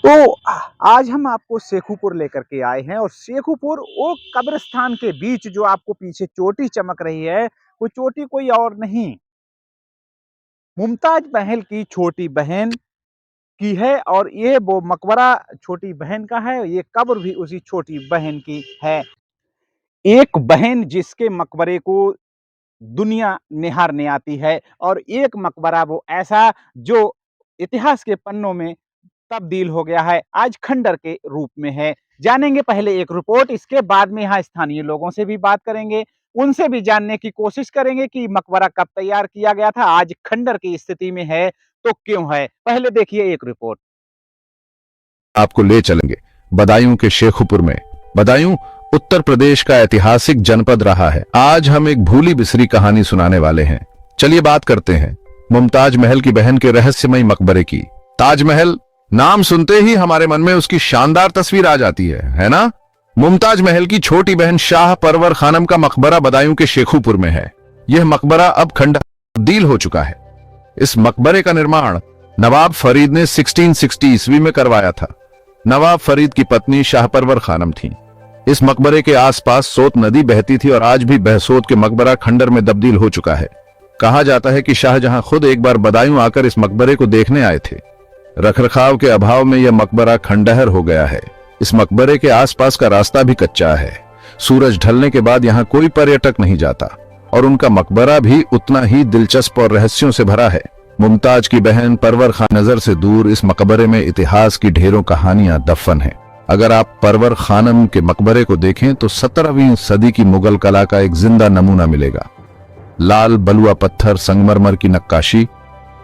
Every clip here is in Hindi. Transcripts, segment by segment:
तो आज हम आपको शेखूपुर लेकर के आए हैं और शेखूपुर वो कब्रिस्तान के बीच जो आपको पीछे चोटी चमक रही है, वो चोटी कोई और नहीं, मुमताज महल की छोटी बहन की है और ये वो मकबरा छोटी बहन का है, ये कब्र भी उसी छोटी बहन की है। एक बहन जिसके मकबरे को दुनिया निहारने आती है और एक मकबरा वो ऐसा जो इतिहास के पन्नों में तब्दील हो गया है, आज खंडर के रूप में है। जानेंगे पहले एक रिपोर्ट, इसके बाद में यहाँ स्थानीय लोगों से भी बात करेंगे, उनसे भी जानने की कोशिश करेंगे कि मकबरा कब तैयार किया गया था, आज खंडर की स्थिति में है तो क्यों है। पहले देखिए एक रिपोर्ट। आपको ले चलेंगे बदायूं के शेखुपुर में। बदायूं उत्तर प्रदेश का ऐतिहासिक जनपद रहा है। आज हम एक भूली बिसरी कहानी सुनाने वाले हैं। चलिए बात करते हैं मुमताज महल की बहन के रहस्यमयी मकबरे की। ताजमहल नाम सुनते ही हमारे मन में उसकी शानदार तस्वीर आ जाती है ना? मुमताज महल की छोटी बहन शाह परवर खानम का मकबरा बदायूं के शेखुपुर में है। यह मकबरा अब खंडर तब्दील हो चुका है। इस मकबरे का निर्माण नवाब फरीद ने 1660 ईस्वी में करवाया था। नवाब फरीद की पत्नी शाहपरवर खानम थी। इस मकबरे के आसपास सोत नदी बहती थी और आज भी बहसोत के मकबरा खंडर में तब्दील हो चुका है। कहा जाता है कि शाहजहां खुद एक बार बदायूं आकर इस मकबरे को देखने आए थे। रखरखाव के अभाव में यह मकबरा खंडहर हो गया है। इस मकबरे के आसपास का रास्ता भी कच्चा है। सूरज ढलने के बाद यहाँ कोई पर्यटक नहीं जाता और उनका मकबरा भी उतना ही दिलचस्प और रहस्यों से भरा है। मुमताज की बहन परवर खान नजर से दूर इस मकबरे में इतिहास की ढेरों कहानियां दफन हैं। अगर आप परवर खानम के मकबरे को देखें तो 17वीं सदी की मुगल कला का एक जिंदा नमूना मिलेगा। लाल बलुआ पत्थर, संगमरमर की नक्काशी,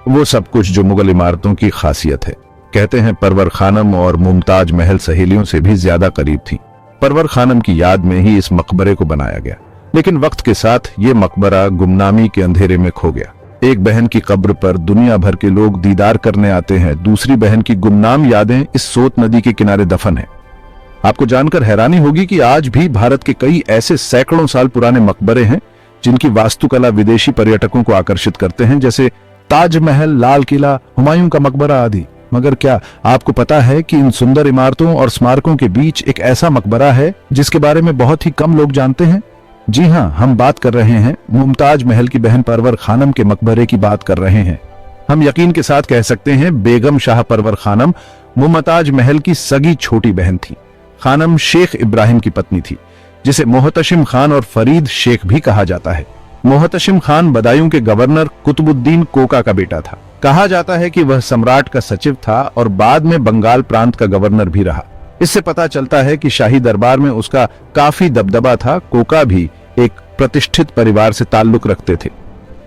वो सब कुछ जो मुगल इमारतों की खासियत है। कहते हैं परवर खानम और मुमताज महल सहेलियों से भी ज्यादा करीब थी। परवर खानम की याद में ही इस मकबरे को बनाया गया, लेकिन वक्त के साथ ये मकबरा गुमनामी के अंधेरे में खो गया। एक बहन की कब्र पर दुनिया भर के लोग दीदार करने आते हैं, दूसरी बहन की गुमनाम यादें इस सोत नदी के किनारे दफन है। आपको जानकर हैरानी होगी कि आज भी भारत के कई ऐसे सैकड़ों साल पुराने मकबरे हैं जिनकी वास्तुकला विदेशी पर्यटकों को आकर्षित करते हैं, जैसे ताजमहल, लाल किला, हुमायूं का मकबरा आदि। मगर क्या आपको पता है कि इन सुंदर इमारतों और स्मारकों के बीच एक ऐसा मकबरा है जिसके बारे में बहुत ही कम लोग जानते हैं? जी हां, हम बात कर रहे हैं मुमताज महल की बहन परवर खानम के मकबरे की बात कर रहे हैं। हम यकीन के साथ कह सकते हैं बेगम शाह परवर खानम मुमताज महल की सगी छोटी बहन थी। खानम शेख इब्राहिम की पत्नी थी, जिसे मोहतशिम खान और फरीद शेख भी कहा जाता है। मोहतशिम खान बदायूं के गवर्नर कुतुबुद्दीन कोका का बेटा था। कहा जाता है कि वह सम्राट का सचिव था और बाद में बंगाल प्रांत का गवर्नर भी रहा। इससे पता चलता है कि शाही दरबार में उसका काफी दबदबा था। कोका भी एक प्रतिष्ठित परिवार से ताल्लुक रखते थे।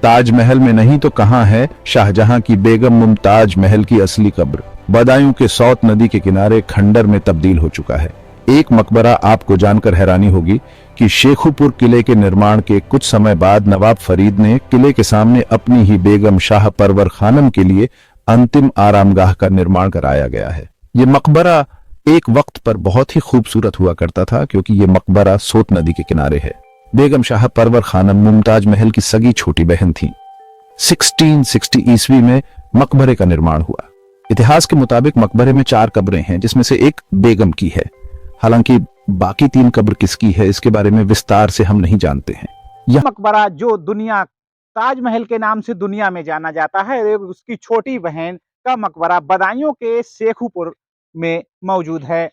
ताजमहल में नहीं तो कहां है शाहजहां की बेगम मुमताज महल की असली कब्र? बदायूं के सौत नदी के किनारे खंडर में तब्दील हो चुका है। एक मकबरा आपको जानकर हैरानी होगी कि शेखुपुर किले के निर्माण के कुछ समय बाद नवाब फरीद ने किले के सामने अपनी ही बेगम शाह परवर खानम के लिए अंतिम आरामगाह का निर्माण कराया गया है। ये मकबरा एक वक्त पर बहुत ही खूबसूरत हुआ करता था क्योंकि ये मकबरा सोत नदी के किनारे है। बेगम शाह परवर खानम मुमताज महल की सगी छोटी बहन थी। 1660 ईस्वी में मकबरे का निर्माण हुआ। इतिहास के मुताबिक मकबरे में 4 कब्रें हैं, जिसमें से एक बेगम की है। हालांकि बाकी 3 कब्र किसकी है इसके बारे में विस्तार से हम नहीं जानते हैं। यह मकबरा जो दुनिया ताजमहल के नाम से दुनिया में जाना जाता है, उसकी छोटी बहन का मकबरा बदायूं के शेखुपुर में मौजूद है,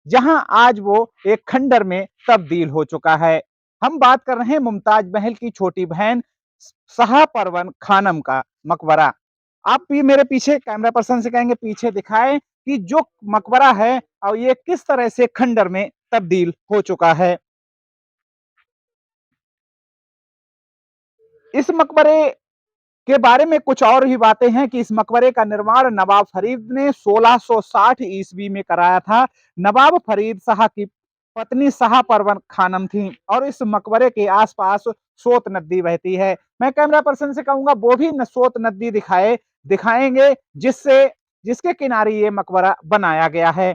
जहां आज वो एक खंडर में तब्दील हो चुका है। हम बात कर रहे हैं मुमताज महल की छोटी बहन शाह परवन खानम का मकबरा। आप भी मेरे पीछे कैमरा पर्सन से कहेंगे पीछे दिखाएं कि जो मकबरा है और ये किस तरह से खंडर में तब्दील हो चुका है। इस मकबरे के बारे में कुछ और भी बातें हैं कि इस मकबरे का निर्माण नवाब फरीद ने 1660 ईस्वी में कराया था। नवाब फरीद शाह की पत्नी शाह परवन खानम थी और इस मकबरे के आसपास सोत नदी बहती है। मैं कैमरा पर्सन से कहूंगा वो भी सोत नदी दिखाएंगे जिसके किनारे ये मकबरा बनाया गया है।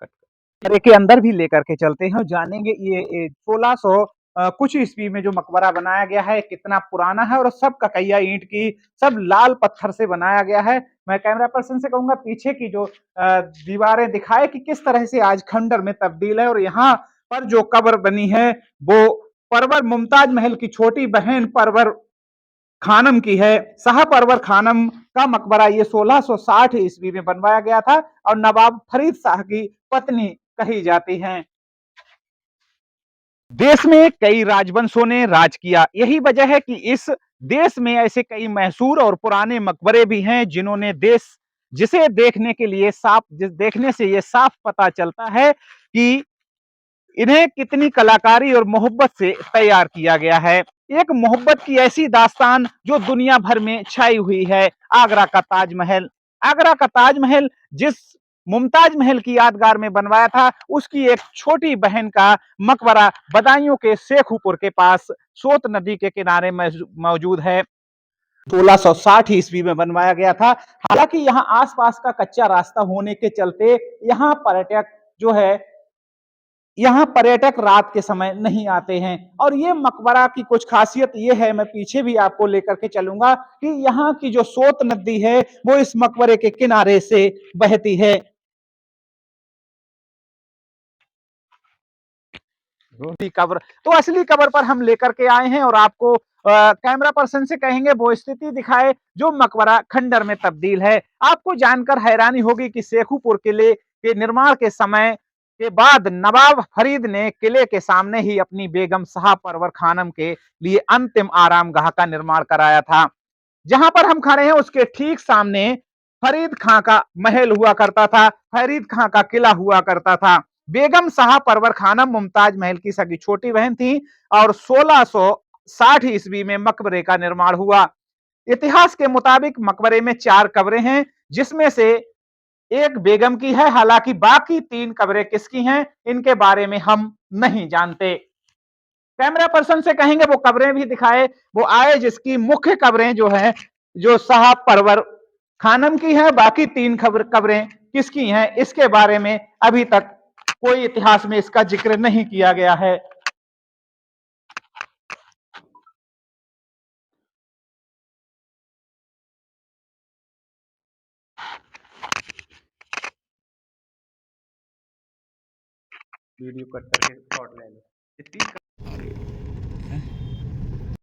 मकबरे के अंदर भी लेकर के चलते हैं, जानेंगे ये 1600 कुछ ईस्वी में जो मकबरा बनाया गया है कितना पुराना है और सब ककैया ईंट की, सब लाल पत्थर से बनाया गया है। मैं कैमरा पर्सन से कहूंगा पीछे की जो दीवारें दिखाए कि किस तरह से आज खंडर में तब्दील है। और यहाँ पर जो कब्र बनी है वो परवर मुमताज महल की छोटी बहन परवर खानम की है। शाह परवर खानम का मकबरा ये 1660 ईस्वी में बनवाया गया था और नवाब फरीद शाह की पत्नी कही जाती हैं। देश में कई राजवंशों ने राज किया, यही वजह है कि इस देश में ऐसे कई मशहूर और पुराने मकबरे भी हैं जिन्होंने देश जिसे देखने के लिए देखने से ये साफ पता चलता है कि इन्हें कितनी कलाकारी और मोहब्बत से तैयार किया गया है। एक मोहब्बत की ऐसी दास्तान जो दुनिया भर में छाई हुई है। आगरा का ताजमहल, आगरा का ताजमहल जिस मुमताज महल की यादगार में बनवाया था उसकी एक छोटी बहन का मकबरा बदायूं के शेखुपुर के पास सोत नदी के किनारे मौजूद है। 1660 ईस्वी में बनवाया गया था। हालांकि यहाँ आसपास का कच्चा रास्ता होने के चलते यहाँ पर्यटक जो है यहाँ पर्यटक रात के समय नहीं आते हैं। और ये मकबरा की कुछ खासियत ये है, मैं पीछे भी आपको लेकर के चलूंगा, कि यहाँ की जो सोत नदी है वो इस मकबरे के किनारे से बहती है। कब्र तो असली कब्र पर हम लेकर के आए हैं और आपको कैमरा पर्सन से कहेंगे वो स्थिति दिखाए जो मकबरा खंडर में तब्दील है। आपको जानकर हैरानी होगी कि शेखुपुर किले के निर्माण के समय के बाद नवाब फरीद ने किले के सामने ही अपनी बेगम शाह परवर खानम के लिए अंतिम आरामगाह का निर्माण कराया था। जहां पर हम खड़े हैं उसके ठीक सामने फरीद खां का महल हुआ करता था, फरीद खां का किला हुआ करता था। बेगम शाह परवर खानम मुमताज महल की सगी छोटी बहन थी और 1660 ईस्वी में मकबरे का निर्माण हुआ। इतिहास के मुताबिक मकबरे में 4 कब्रें हैं जिसमें से एक बेगम की है, हालांकि बाकी 3 कब्रें किसकी हैं इनके बारे में हम नहीं जानते। कैमरा पर्सन से कहेंगे वो कब्रें भी दिखाए, वो आए जिसकी मुख्य कब्रें जो है जो शाह परवर खानम की है, बाकी 3 कब्रें किसकी हैं इसके बारे में अभी तक कोई इतिहास में इसका जिक्र नहीं किया गया है। वीडियो कट करके शॉट ले लो।